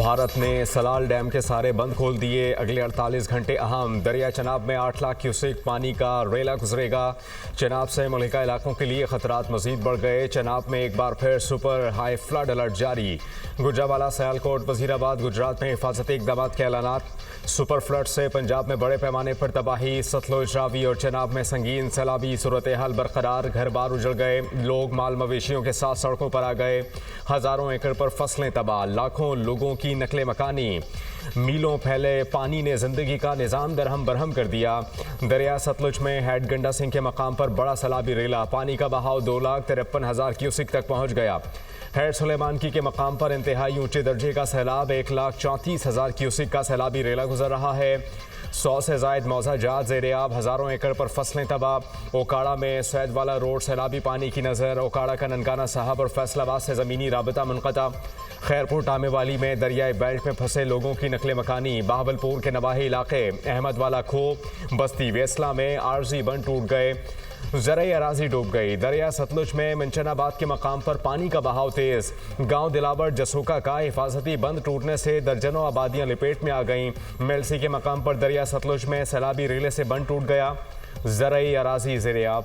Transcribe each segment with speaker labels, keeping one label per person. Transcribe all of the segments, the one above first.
Speaker 1: भारत ने सलाल डैम के सारे बंद खोल दिए। अगले 48 घंटे अहम। दरिया चनाब में 8 लाख क्यूसेक पानी का रेला गुजरेगा। चनाब से मुल्का इलाकों के लिए खतरात मजीद बढ़ गए। चनाब में एक बार फिर सुपर हाई फ्लड अलर्ट जारी। गुजरावाला, सियालकोट, वजीराबाद, गुजरात में हिफाजती इकदाम के ऐलानात। सुपर फ्लड से पंजाब में बड़े पैमाने पर तबाही। सतलुज, रावी और चनाब में संगीन सैलाबी सूरत हाल बरकरार। घर बार उजड़ गए। लोग माल मवेशियों के साथ सड़कों पर आ गए। हज़ारों एकड़ पर फसलें तबाह। लाखों लोगों की नकले मकानी। मीलों फैले पानी ने जिंदगी का निज़ाम दरहम बरहम कर दिया। दरिया सतलुज में हेड गंडा सिंह के मकाम पर बड़ा सैलाबी रेला। पानी का बहाव 2,53,000 क्यूसिक तक पहुंच गया। हेड सुलेमानकी के मकाम पर इंतहाई ऊंचे दर्जे का सैलाब 1,34,000 क्यूसिक का सैलाबी रेला गुजर रहा है। 100 से जायद मौजा जात ज़ेरे आब। हज़ारों एकड़ पर फसलें तबाह। ओकाड़ा में सैदवाला रोड सैलाबी पानी की नज़र। ओकाड़ा का ननकाना साहब और फैसलाबाद से ज़मीनी राबता मुनक़ता। खैरपुर टामे वाली में दरियाई बेल्ट में फंसे लोगों की नकले मकानी। बहावलपुर के नवाही इलाके, अहमद वाला खो, बस्ती वेसला में आरजी बंद टूट गए। ज़राई अराजी डूब गई। दरिया सतलुज में मंचनाबाद के मकाम पर पानी का बहाव तेज़। गांव दिलावर जसोका का हिफाजती बंद टूटने से दर्जनों आबादियां लपेट में आ गईं। मेलसी के मकाम पर दरिया सतलुज में सैलाबी रेले से बंद टूट गया। ज़राई अराजी ज़ेरे आब।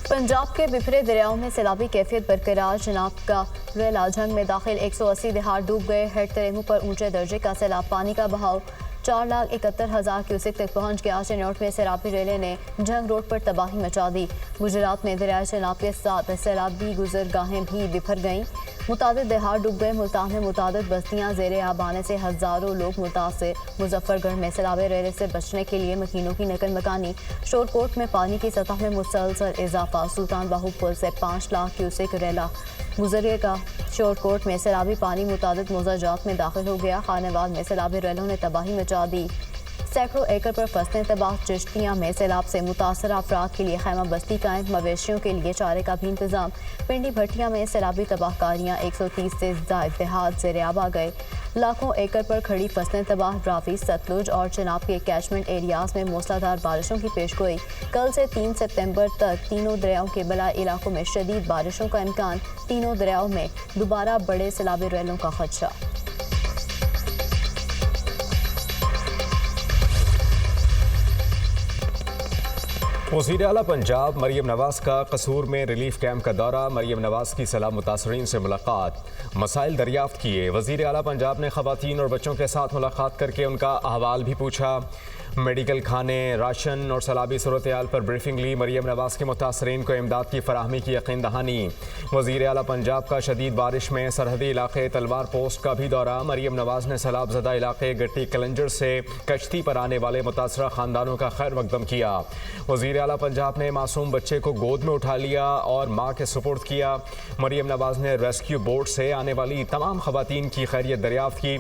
Speaker 2: पंजाब के बिफरे दरियाओं में सैलाबी कैफियत बरकरार। चनाब का रेला झंग में दाखिल 180 दिहाड़ डूब गए। हेड तरेमू पर ऊंचे दर्जे का सैलाब। पानी का बहाव 4,71,000 क्यूसिक तक पहुंच गया। चिनौट में सैलाबी रेले ने झंग रोड पर तबाही मचा दी। गुजरात में दरिया चनाब के साथ सैलाबी गुजरगाहें भी बिफर गईं। मुतादिद दिहाड़ डूब गए। मुल्तान में मुतादिद बस्तियां ज़ेरे आब आने से हज़ारों लोग मुतासिर। मुजफ्फरगढ़ में सैलाबी रेले से बचने के लिए मकीनों की नकल मकानी। शोरकोट में पानी की सतह में मुसलसल इजाफा। सुल्तान बाहू पुल से 5 लाख क्यूसेक रेला गुजरेगा। शोरकोट में सैलाबी पानी मुतादिद मोजाजात में दाखिल हो गया। खानेवाल में सैलाबी रेलों ने तबाही मचा दी। सैकड़ों एकड़ पर फसलें तबाह। चिश्तियाँ में सैलाब से मुतासर अफराद के लिए खैमा बस्ती कायम। मवेशियों के लिए चारे का भी इंतजाम। पिंडी भट्टिया में सैलाबी तबाहकारियाँ। 130 से जायद देहात ज़ेरे आब आ गए। लाखों एकड़ पर खड़ी फसलें तबाह। रावी, सतलुज और चनाब के कैचमेंट एरियाज में मूसलाधार बारिशों की पेशगोई। कल से 3 सितंबर तक तीनों दरियाओं के बलाई इलाकों में शदीद बारिशों का इम्कान। तीनों दरियाओं में दोबारा बड़े सैलाबी रेलों का खदशा।
Speaker 1: वज़ीर आला पंजाब मरियम नवाज़ का कसूर में रिलीफ कैंप का दौरा। मरियम नवाज़ की सलाह मुतासरीन से मुलाकात। मसाइल दरियाफ्त किए। वज़ीर आला पंजाब ने ख़वातीन और बच्चों के साथ मुलाकात करके उनका अहवाल भी पूछा। मेडिकल खाने, राशन और सैलाबी सूरत हाल पर ब्रीफिंग ली। मरियम नवाज़ के मुतासरीन को इमदाद की फराहमी की यकीन दहानी। वज़ीर आला पंजाब का शदीद बारिश में सरहदी इलाके तलवार पोस्ट का भी दौरा। मरियम नवाज़ ने सैलाब ज़दा इलाके गट्टी कलंजर से कश्ती पर आने वाले मुतासरा ख़ानदानों का खैर मकदम किया। वज़ीर आला पंजाब ने मासूम बच्चे को गोद में उठा लिया और माँ के सुपुर्द किया। मरियम नवाज़ ने रेस्क्यू बोट से आने वाली तमाम ख़वातीन की खैरियत दरियाफ्त की।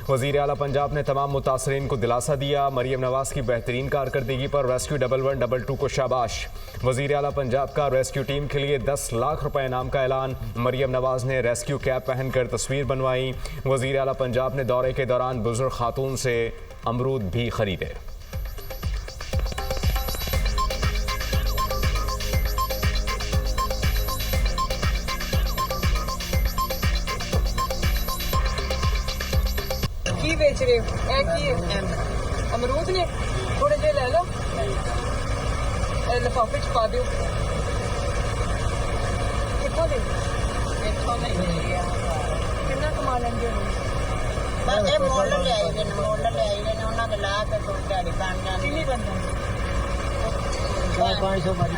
Speaker 1: वज़ीर आला पंजाब ने तमाम मुतासरीन को दिलासा दिया। मरियम नवाज़ की बेहतरीन कारकर्दगी पर रेस्क्यू 1112 को शाबाश। वज़ीर आला पंजाब का रेस्क्यू टीम के लिए 10 लाख रुपए इनाम का ऐलान। मरियम नवाज़ ने रेस्क्यू कैप पहनकर तस्वीर बनवाई। वज़ीर आला पंजाब ने दौरे के दौरान बुजुर्ग खातून से अमरूद भी खरीदे।
Speaker 3: की बेच रहे हो? अमरूद ने थोड़े जे ले लो, लिफाफे च पा दो। कितों दे? कितना कमा लेंगे?
Speaker 4: मोल ले आई ने उन्होंने ला के तो दिहाड़ी बन जानी।
Speaker 3: कितनी बन जानी?
Speaker 4: 500 बड़ी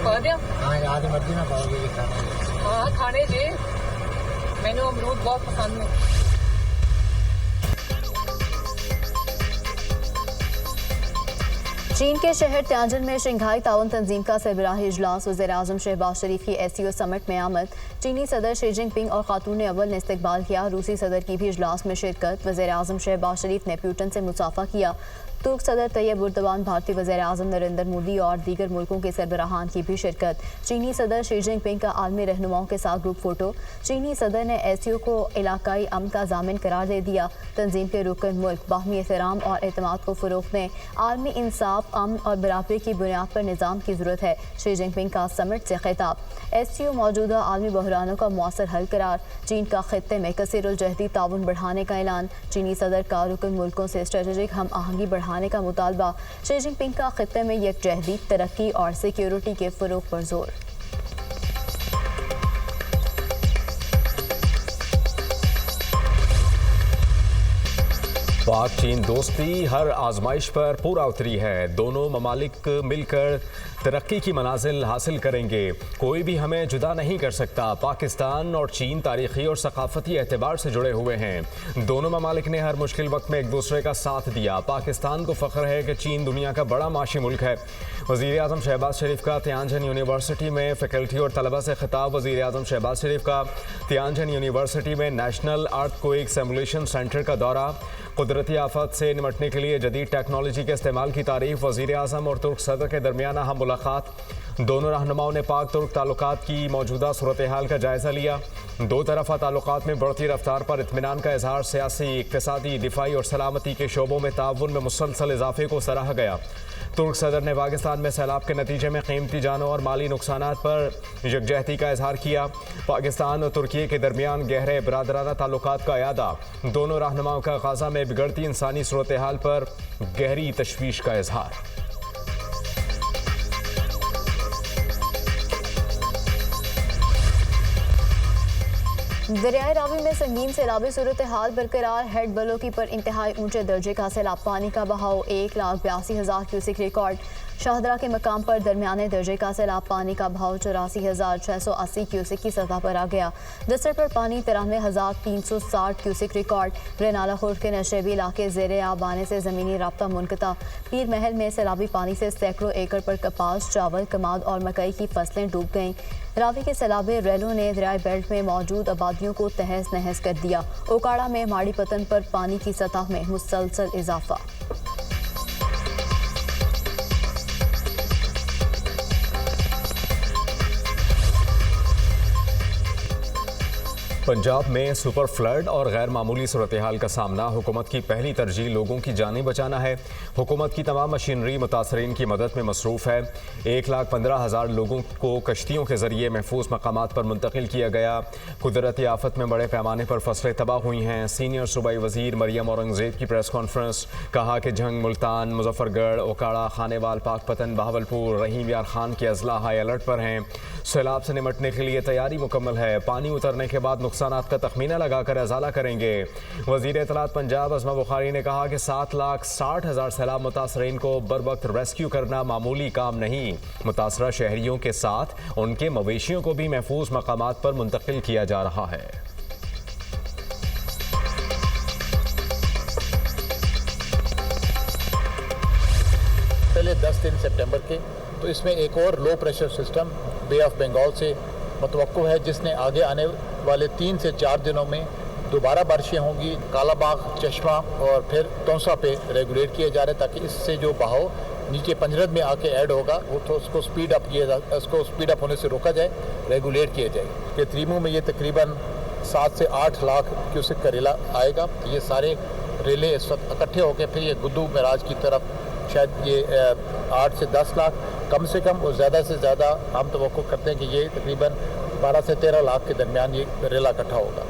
Speaker 3: पा दिया?
Speaker 4: हाँ, आधी मर्जी ना पाओगे ये खाने।
Speaker 3: हाँ, खाने जे। मैंने अमरूद बहुत पसंद है।
Speaker 2: चीन के शहर त्यांजन में शंघाई ताउन तंजीम का सरबराही इजलास। वज़ीर-ए-आज़म शहबाज शरीफ की SCO समिट में आमद। चीनी सदर शी जिनपिंग और खातून अव्वल ने इस्तकबाल किया। रूसी सदर की भी इजलास में शिरकत। वज़ीर-ए-आज़म शहबाज शरीफ ने प्यूटन से मुसाफा किया। तुर्क सदर तैयब उर्दवान, भारतीय वज़ीर आज़म नरेंद्र मोदी और दीगर मुल्कों के सरबराहान की भी शिरकत। चीनी सदर शी जिनपिंग का आलमी रहनुमाओं के साथ ग्रुप फोटो। चीनी सदर ने SCO को इलाकाई अमन का ज़ामिन करार दे दिया। तंजीम के रुकन मुल्क बाहमी एहतराम और एतमाद को फ़रोग़ दें। आलमी इंसाफ, अमन और बराबरी की बुनियाद पर निज़ाम की ज़रूरत है। शी जिनपिंग का समिट से खिताब। SCO मौजूदा आलमी बहरानों का मौसर हल करार। चीन का खित्ते में कसीरुल-जहदी ताउन बढ़ाने का ऐलान। चीनी सदर का रुकन मुल्कों से स्ट्रेटेजिक हम आहंगी बढ़ाने का मुतालबा। शी जिनपिंग का खित्ते में यकजहती, तरक्की और सिक्योरिटी के फ़रोग़ पर जोर।
Speaker 1: पाक चीन दोस्ती हर आजमाइश पर पूरा उतरी है। दोनों ममालिक मिलकर तरक्की की मनाजिल हासिल करेंगे। कोई भी हमें जुदा नहीं कर सकता। पाकिस्तान और चीन तारीखी और सकाफती एतबार से जुड़े हुए हैं। दोनों ममालिक ने हर मुश्किल वक्त में एक दूसरे का साथ दिया। पाकिस्तान को फ़ख्र है कि चीन दुनिया का बड़ा माशी मुल्क है। वज़ीर आज़म शहबाज शरीफ का तियानजन यूनिवर्सिटी में फ़ैकल्टी और तलबा से खिताब। वज़ीर आज़म शहबाज शरीफ का तियानजन यूनिवर्सिटी में नेशनल अर्थक्वेक सिमुलेशन सेंटर का दौरा। कुदरती आफत से निमटने के लिए जदीद टेक्नोलॉजी के इस्तेमाल की तारीफ। वज़ीर आज़म और तुर्क सदर के दरमियान अहम मुलाकात। दोनों रहनुमाओं ने पाक तुर्क ताल्लुकात की मौजूदा सूरत हाल का जायज़ा लिया। दो तरफ़ा ताल्लुकात में बढ़ती रफ्तार पर इत्मीनान का इजहार। सियासी, इक़्तिसादी, दिफाई और सलामती के शोबों में ताउन में मुसलसल इजाफे को सराहा गया। तुर्क सदर ने पाकिस्तान में सैलाब के नतीजे में कीमती जानों और माली नुकसानात पर यकजहती का इजहार किया। पाकिस्तान और तुर्की के दरमियान गहरे बरादराना ताल्लुकात का अयादा। दोनों रहनुमाओं का गाज़ा में बिगड़ती इंसानी सूरत हाल पर गहरी तशवीश का इजहार।
Speaker 2: दरियाए रावी में संगीन सैलाबी सूरत हाल बरकरार। हेड बलोकी पर इंतहाई ऊंचे दर्जे का सैलाब। पानी का बहाव 1,82,000 क्यूसिक रिकॉर्ड। शाहदरा के मकाम पर दरमियाने दर्जे का सैलाब। पानी का बहाव 84,680 क्यूसिक की सतह पर आ गया। दस्तर पर पानी 93,360 क्यूसिक रिकॉर्ड। रेनाला खुर्द के नशेबी इलाके ज़ेरे आब आने से ज़मीनी राब्ता मुनक़ता। पीर महल में सैलाबी पानी से सैकड़ों एकड़ पर कपास, चावल, कमाद और मकई की फसलें डूब गईं। रावी के सैलाबी रैलों ने दरियाई बेल्ट में मौजूद आबादियों को तहस नहस कर दिया। ओकाड़ा में माड़ी पतन पर पानी की सतह में मुसलसल इजाफा।
Speaker 1: पंजाब में सुपर फ्लड और गैर मामूली सूरत हाल का सामना। हुकूमत की पहली तरजीह लोगों की जानें बचाना है। हुकूमत की तमाम मशीनरी मुतासरीन की मदद में मसरूफ़ है। 1,15,000 लोगों को कश्तियों के जरिए महफूज मकामात पर मुंतकिल किया गया। कुदरती आफत में बड़े पैमाने पर फसलें तबाह हुई हैं। सीनियर सूबाई वज़ीर मरियम औरंगज़ेब की प्रेस कॉन्फ्रेंस। कहा कि झंग, मुल्तान, मुजफ्फरगढ़, ओकाड़ा, खानेवाल, पाकपतन, बहावलपुर, रहीम यार खान के अजला हाई अलर्ट पर हैं। सैलाब से निमटने के लिए तैयारी मुकम्मल है। पानी उतरने के बाद नुकसानात का तखमीना लगाकर अजाला करेंगे। वज़ीर इत्तलात पंजाब अज़मा बुखारी ने कहा कि 7,60,000 सैलाब मुतासरीन को बर वक्त रेस्क्यू करना मामूली काम नहीं। मुतासरा शहरियों के साथ उनके मवेशियों को भी महफूज मकामात पर मुंतकिल किया जा रहा है।
Speaker 5: पहले 10 दिन सितंबर के, तो इसमें एक और low pressure system bay of Bengal से मतवक्को है, जिसने आगे आने वाले 3 से 4 दिनों में दोबारा बारिशें होंगी। कालाबाग, चश्मा और फिर तौसा पे रेगुलेट किए जा रहे हैं, ताकि इससे जो बहाव नीचे पंजरत में आके ऐड होगा वो तो उसको स्पीड अप होने से रोका जाए, रेगुलेट किया जाए। कि त्रीमू में ये तकरीबन 7 से 8 लाख क्यूसिक का रेला आएगा। ये सारे रेले इस वक्त इकट्ठे होकर फिर ये गुद्दू मराज की तरफ शायद ये 8 से 10 लाख कम से कम और ज़्यादा से ज़्यादा हम तवक्को करते हैं कि ये तकरीबन 12 से 13 लाख के दरमियान ये रेला इकट्ठा होगा।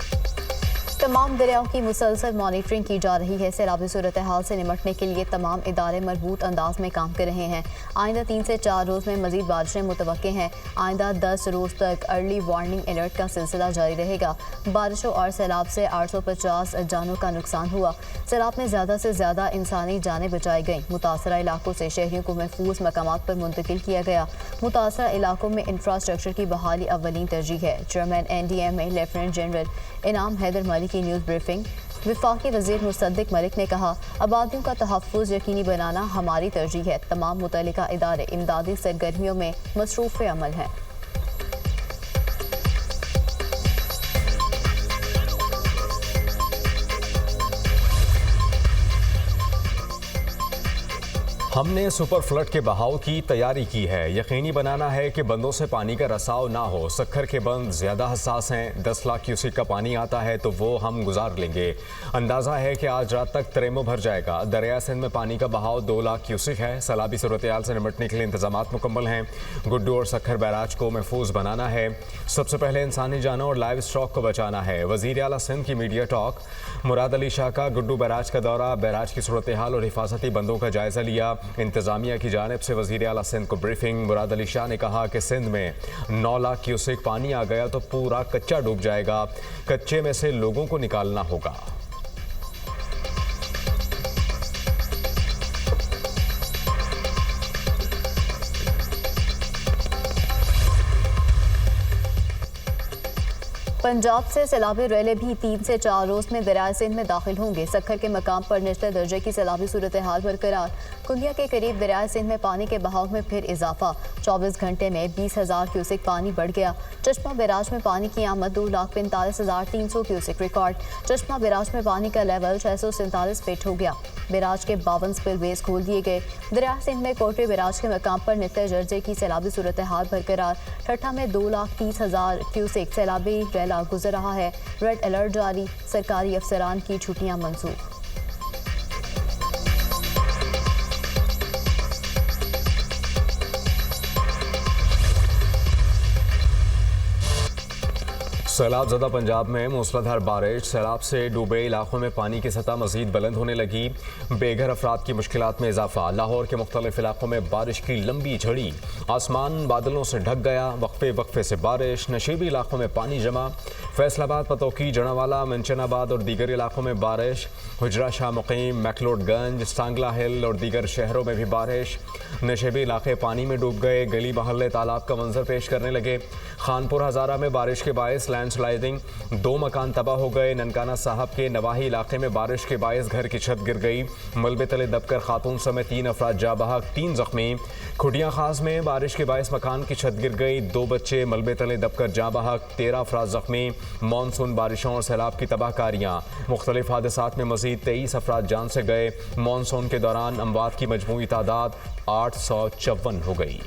Speaker 2: तमाम दरियाओं की मुसलसल मॉनिटरिंग की जा रही है। सैलाबी सूरत हाल से निमटने के लिए तमाम इदारे मजबूत अंदाज में काम कर रहे हैं। आइंदा 3 से 4 रोज़ में मजीद बारिशें मुतवक्के हैं। आइंदा 10 रोज़ तक अर्ली वार्निंग अलर्ट का सिलसिला जारी रहेगा। बारिशों और सैलाब से 850 जानों का नुकसान हुआ। सैलाब में ज़्यादा से ज़्यादा इंसानी जानें बचाई गईं। मुतासरा इलाकों से शहरियों को महफूज मकामात पर मुंतकिल किया गया। मुतासरा इलाकों में इंफ्रास्ट्रक्चर की बहाली अव्वलीन तरजीह है। चेयरमैन NDMA लेफ्टिनेंट जनरल इनाम हैदर मलिक की न्यूज़ ब्रीफिंग। वफाकी वज़ीर मुसद्दिक मलिक ने कहा, आबादियों का तहफ़्फ़ुज़ यकीनी बनाना हमारी तरजीह है। तमाम मुतल्लिका इदारे इमदादी सरगर्मियों में मसरूफ़ अमल हैं।
Speaker 1: हमने सुपर फ्लड के बहाव की तैयारी की है। यकीनी बनाना है कि बंदों से पानी का रसाव ना हो। सक्खर के बंद ज़्यादा हसास हैं। 10 लाख क्यूसेक का पानी आता है तो वो हम गुजार लेंगे। अंदाज़ा है कि आज रात तक त्रेमो भर जाएगा। दरिया सिंध में पानी का बहाव 2 लाख क्यूसेक है। सैलाबी सूरत-ए-हाल से निपटने के लिए इंतजाम मुकम्मल हैं। गुड्डू और सक्खर बैराज को महफूज बनाना है। सबसे पहले इंसानी जानों और लाइव स्टॉक को बचाना है। वज़ीर आला सिंध की मीडिया टॉक। मुराद अली शाह का गुड्डू बैराज का दौरा। बैराज की सूरत-ए-हाल और हिफाजती बंदों का जायजा लिया। इंतजामिया की जानिब से वज़ीर आला सिंध को ब्रीफिंग। मुराद अली शाह ने कहा कि सिंध में 9 लाख क्यूसेक पानी आ गया तो पूरा कच्चा डूब जाएगा। कच्चे में से लोगों को निकालना होगा।
Speaker 2: पंजाब से सैलाबी रैले भी 3 से 4 रोज़ में दरिया सिंध में दाखिल होंगे। सक्खर के मकाम पर निचले दर्जे की सैलाबी सूरत हाल बरकरार। कुंदिया के करीब दरिया सिंध में पानी के बहाव में फिर इजाफा। 24 घंटे में 20,000 क्यूसेक पानी बढ़ गया। चश्मा बैराज में पानी की आमद 2,45,300 क्यूसेक रिकॉर्ड। चश्मा बैराज में पानी का लेवल 647 फीट हो गया। बैराज के 52 स्पिलवेज खोल दिए गए। दरिया सिंध में कोटरी बैराज के मकाम पर निचले दर्जे की सैलाबी सूरत हाल बरकरार। ठट्ठा में 2,30,000 क्यूसेक सैलाबी रैला गुजर रहा है। रेड अलर्ट जारी। सरकारी अफसरान की छुट्टियां मंसूख।
Speaker 1: सैलाब ज़दा पंजाब में मूसलाधार बारिश। सैलाब से डूबे इलाकों में पानी की सतह मज़ीद बुलंद होने लगी। बेघर अफराद की मुश्किलात में इजाफा। लाहौर के मुख्तलिफ इलाकों में बारिश की लंबी झड़ी। आसमान बादलों से ढक गया। वक्फे वक्फे से बारिश। नशीबी इलाकों में पानी जमा। फैसलाबाद, पतौकी, जनावाला, मंचनाबाद और दीगर इलाकों में बारिश। हुजरा शाह मुकीम, मैकलोडगंज, सांगला हिल और दीगर शहरों में भी बारिश। नशीबी इलाके पानी में डूब गए। गली महल्ले तालाब का मंजर पेश करने लगे। खानपुर हज़ारा में बारिश के बायस लैंडस्लाइडिंग। 2 मकान तबाह हो गए। ननकाना साहब के नवाही इलाके में बारिश के बायस घर की छत गिर गई। मलबे तले दबकर खातून समेत 3 अफराद जा बहक, 3 जख्मी। खुटिया खास में बारिश के बायस मकान की छत गिर गई। 2 बच्चे मलबे तले दबकर जा बहक, 13 अफराद जख्मी। मानसून बारिशों और सैलाब की तबाहकारियाँ। मुख्तलिफ हादसात में मजीद 23 अफराद जान से गए। मानसून के दौरान अमवात की मजमूई तादाद 854 हो गई।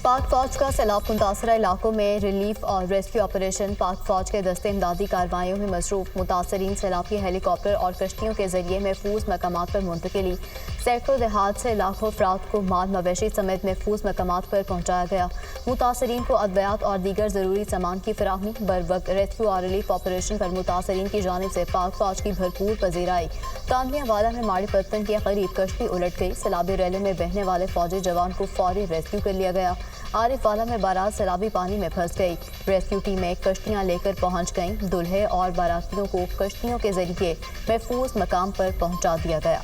Speaker 2: पाक फौज का सैलाब मुतासरा इलाकों में रिलीफ और रेस्क्यू ऑपरेशन। पाक फौज के दस्ते इमदादी कार्रवाइयों में मसरूफ। मुतासरीन सैलाब हेलीकॉप्टर और कश्तियों के जरिए महफूज मकामात पर मुंतकिली। सैकड़ों देहात से लाखों अफराद को माल मवेशी समेत महफूज मकामात पर पहुँचाया गया। मुतासरीन को अद्वियात और दीगर ज़रूरी सामान की फराहमी। बर वक्त रेस्क्यू और रिलीफ ऑपरेशन पर मुतासरीन की जानिब से पाक फौज की भरपूर पजीराई। कांदियावाला में माड़ी पत्तन के करीब कश्ती उलट गई। सैलाबी रैले में बहने वाले फौजी जवान को फौरी रेस्क्यू कर लिया गया। आरिफ वाला में बारात सैलाबी पानी में फंस गई। रेस्क्यू टीमें कश्तियां लेकर पहुंच गईं। दुल्हे और बारातियों को कश्तियों के जरिए महफूज मकाम पर पहुंचा दिया गया।